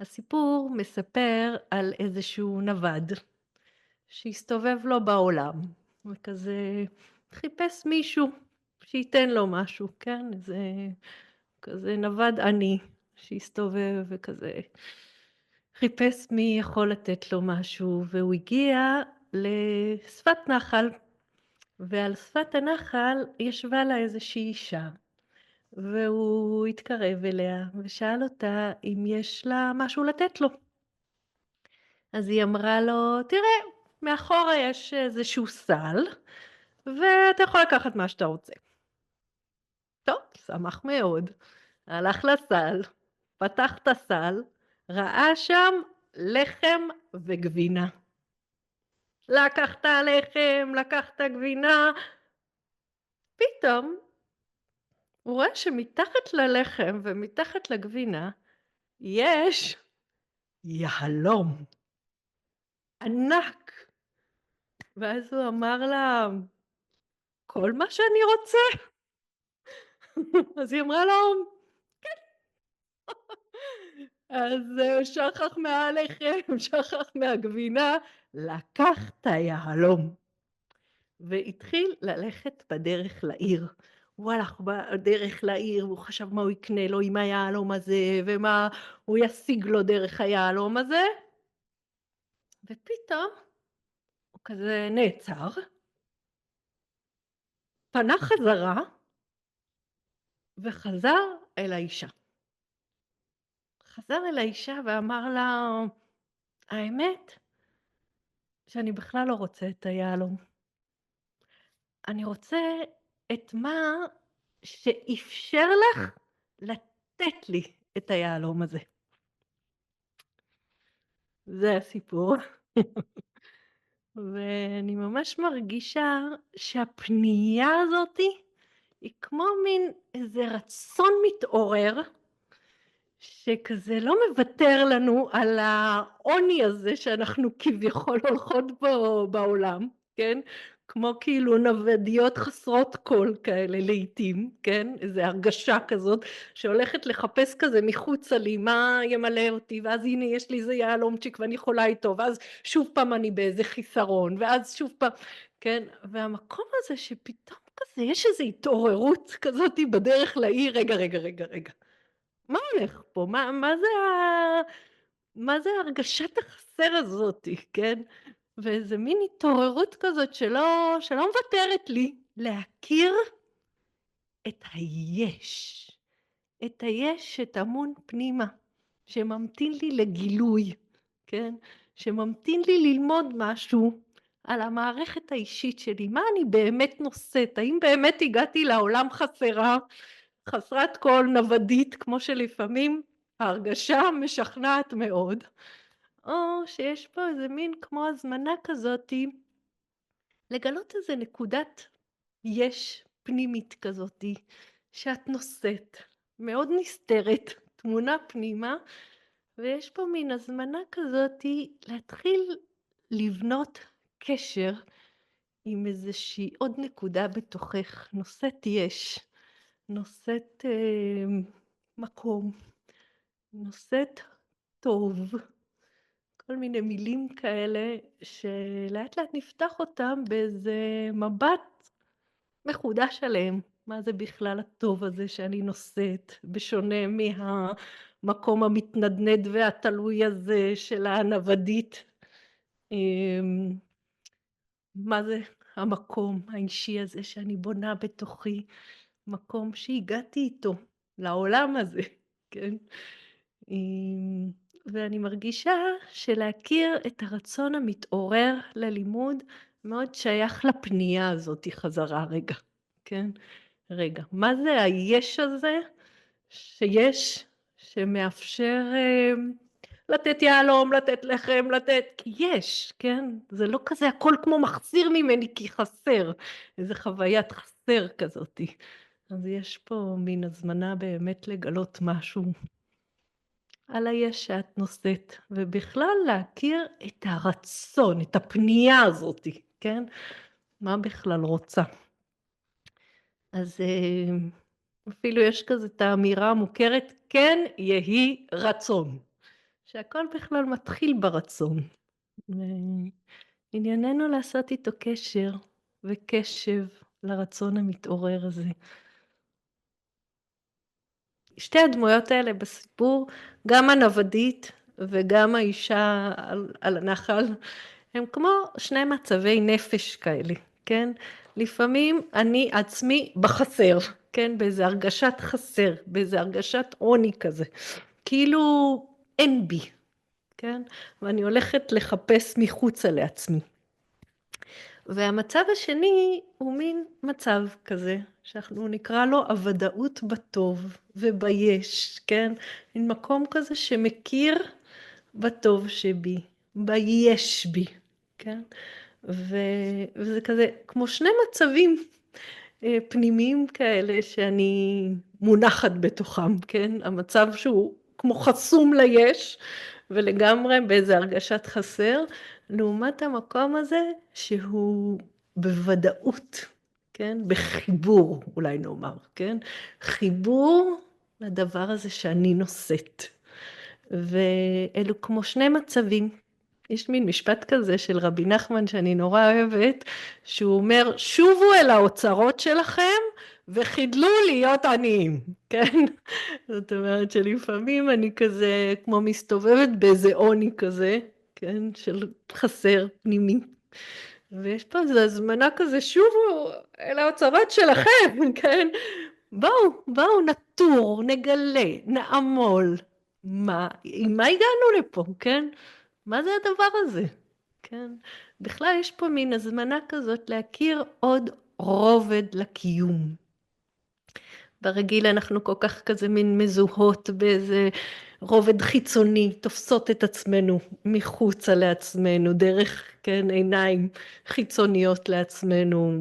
הסיפור מספר על איזשהו נווד שהסתובב לו בעולם, וכזה חיפש מישהו שייתן לו משהו, כן? איזה כזה נווד עני שהסתובב וכזה חיפש מי יכול לתת לו משהו, והוא הגיע לשפת נחל, ועל שפת הנחל ישבה לה איזושהי אישה, והוא התקרב אליה ושאל אותה אם יש לה משהו לתת לו. אז היא אמרה לו, תראה, מאחורה יש איזשהו סל, ואתה יכול לקחת מה שאתה רוצה. טוב, שמח מאוד. הלך לסל, פתח את הסל, ראה שם לחם וגבינה. לקח את הלחם, לקח את הגבינה, פתאום הוא רואה שמתחת ללחם ומתחת לגבינה יש יהלום ענק. ואז הוא אמר לה, כל מה שאני רוצה. אז היא אמרה לו, אז הוא שכח מהלחם, שכח מהגבינה, לקח את היהלום והתחיל ללכת בדרך לעיר. הוא הלך בדרך לעיר, והוא חשב מה הוא יקנה לו עם היהלום הזה, ומה הוא ישיג לו דרך היהלום הזה, ופתאום הוא כזה נעצר, פנה חזרה וחזר אל האישה. חזר אל האישה ואמר לה, האמת שאני בכלל לא רוצה את היהלום. אני רוצה את מה שאפשר לך לתת לי את היהלום הזה. זה הסיפור. ואני ממש מרגישה שהפנייה הזאתי היא כמו מין איזה רצון מתעורר, שכזה לא מוותר לנו על העוני הזה שאנחנו כביכול הולכות בו בעולם, כן? כמו כאילו נוודיות חסרות כל כאלה לעתים, כן? איזו הרגשה כזאת שהולכת לחפש כזה מחוצה לי, מה ימלא אותי, ואז הנה יש לי איזה יהלומצ'יק ואני יכולה איתו, ואז שוב פעם אני באיזה חיסרון, ואז שוב פעם, כן? והמקום הזה שפתאום כזה יש איזו התעוררות כזאת בדרך לעיר, רגע, רגע, רגע, רגע. מה הולך פה? מה זה הרגשת החסר הזאתי, כן? ואיזה מין התעוררות כזאת שלא מוותרת לי להכיר את היש. את היש שטמון פנימה, שממתין לי לגילוי, כן? שממתין לי ללמוד משהו על המערכת האישית שלי, מה אני באמת נושאת, האם באמת הגעתי לעולם חסרה, חסרת כל נוודית, כמו שלפעמים ההרגשה משכנעת מאוד, או שיש פה איזה מין כמו הזמנה כזאתי, לגלות איזה נקודת יש פנימית כזאתי, שאת נושאת, מאוד נסתרת, תמונה פנימה, ויש פה מין הזמנה כזאתי להתחיל לבנות קשר עם איזושהי עוד נקודה בתוכך, נושאת יש, נושאת מקום, נושאת טוב, כל מיני מילים כאלה שלאט לאט נפתח אותם באיזה מבט מחודש עליהם. מה זה בכלל הטוב הזה שאני נושאת, בשונה מהמקום המתנדנד והתלוי הזה של הנוודית. אמ, מה זה המקום האישי הזה שאני בונה בתוכי, מקום שהגעתי איתו לעולם הזה, כן? אמ, ואני מרגישה שלהכיר את הרצון המתעורר ללימוד מאוד שייך לפנייה הזאת חזרה רגע, כן? רגע, מה זה היש הזה שיש, שמאפשר לתת יהלום, לתת לחם, לתת, כי יש, כן? זה לא כזה הכל כמו מחסיר ממני כי חסר, איזה חוויית חסר כזאתי. אז יש פה מין הזמנה באמת לגלות משהו על היש שאת נושאת, ובכלל להכיר את הרצון, את הפנייה הזאתי, כן? מה בכלל רוצה. אז אפילו יש כזה את האמירה המוכרת, כן יהי רצון, שהכל בכלל מתחיל ברצון. וענייננו לעשות איתו קשר וקשב לרצון המתעורר הזה. שתי הדמויות האלה בסיפור, גם הנוודית וגם האישה על הנחל, הם כמו שני מצבי נפש כאלה, כן? לפעמים אני עצמי בחסר, כן? באיזה הרגשת חסר, באיזה הרגשת עוני כזה. כאילו אין בי, כן? ואני הולכת לחפש מחוצה לעצמי. והמצב השני הוא מין מצב כזה, שאנחנו נקרא לו הוודאות בטוב וביש, כן? מין מקום כזה שמכיר בטוב שבי, ביש בי, כן? וזה כזה כמו שני מצבים פנימיים כאלה שאני מונחת בתוכם, כן? המצב שהוא כמו חסום ליש ולגמרי באיזה הרגשת חסר, לעומת המקום הזה שהוא בוודאות, כן? בחיבור אולי נאמר, כן? חיבור לדבר הזה שאני נושאת. ואלו כמו שני מצבים. יש מין משפט כזה של רבי נחמן שאני נורא אוהבת, שהוא אומר, שובו אל האוצרות שלכם וחידלו להיות עניים, כן? זאת אומרת שלפעמים אני כזה כמו מסתובבת באיזה עוני כזה, כן? של חסר פנימי. ויש פה איזו הזמנה כזה, שובו אל האוצרות שלכם, כן? בואו נטור, נגלה, נעמול. עם מה הגענו לפה, כן? מה זה הדבר הזה? כן? בכלל יש פה מין הזמנה כזאת להכיר עוד רובד לקיום. ברגיל אנחנו כל כך כזה מין מזוהות באיזה רובד חיצוני, תופסות את עצמנו מחוצה לעצמנו, דרך, כן, עיניים חיצוניות לעצמנו,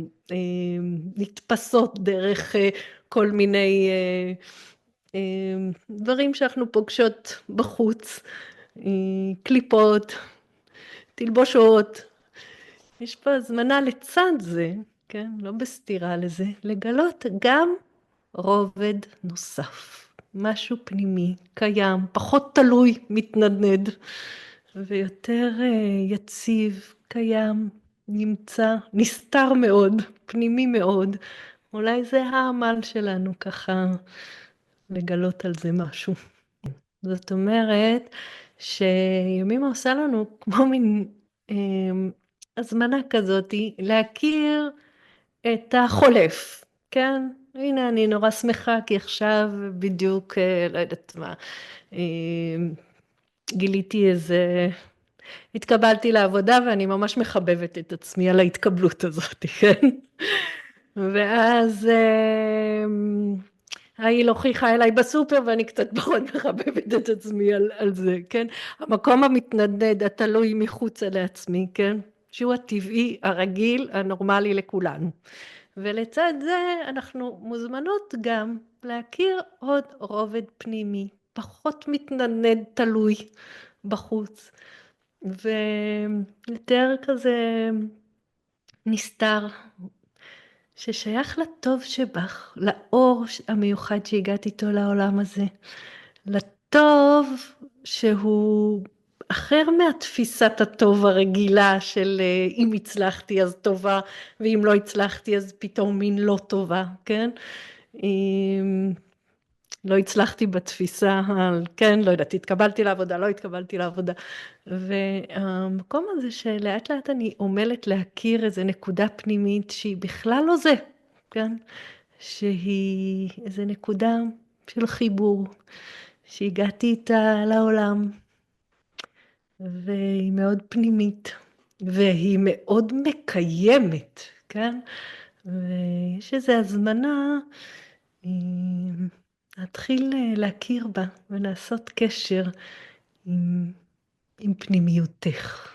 נתפסות דרך כל מיני דברים שאנחנו פוגשות בחוץ, קליפות, תלבושות. יש פה הזמנה לצד זה, כן, לא בסתירה לזה, לגלות גם רובד נוסף, משהו פנימי, קיים, פחות תלוי, מתנדנד, ויותר יציב, קיים, נמצא, נסתר מאוד, פנימי מאוד. אולי זה העמל שלנו ככה, לגלות על זה משהו. זאת אומרת שימימה עושה לנו כמו מין הזמנה כזאת, להכיר את החולף, כן? הנה אני נורא שמחה כי עכשיו בדיוק, לא יודעת מה, גיליתי איזה, התקבלתי לעבודה ואני ממש מחבבת את עצמי על ההתקבלות הזאת, כן? ואז ההיא הוכיחה אליי בסופר ואני קצת פחות מחבבת את עצמי על זה, כן? המקום המתנדנד, התלוי מחוצה לעצמי, כן? שהוא הטבעי, הרגיל, הנורמלי לכולנו. ולצד זה אנחנו מוזמנות גם להכיר עוד רובד פנימי, פחות מתנדנד תלוי בחוץ, ויותר כזה נסתר, ששייך לטוב שבך, לאור המיוחד שהגעת איתו לעולם הזה, לטוב שהוא אחר מהתפיסת הטוב הרגילה של אם הצלחתי אז טובה, ואם לא הצלחתי אז פתאום מין לא טובה, כן? אם לא הצלחתי בתפיסה, כן, לא יודעת, התקבלתי לעבודה, לא התקבלתי לעבודה. והמקום הזה שלאט לאט אני עומלת להכיר איזו נקודה פנימית שהיא בכלל לא זה, כן? שהיא איזו נקודה של חיבור, שהגעתי איתה לעולם, והיא מאוד פנימית, והיא מאוד מקיימת, כן? ויש איזו הזמנה להתחיל להכיר בה ולעשות קשר עם פנימיותך.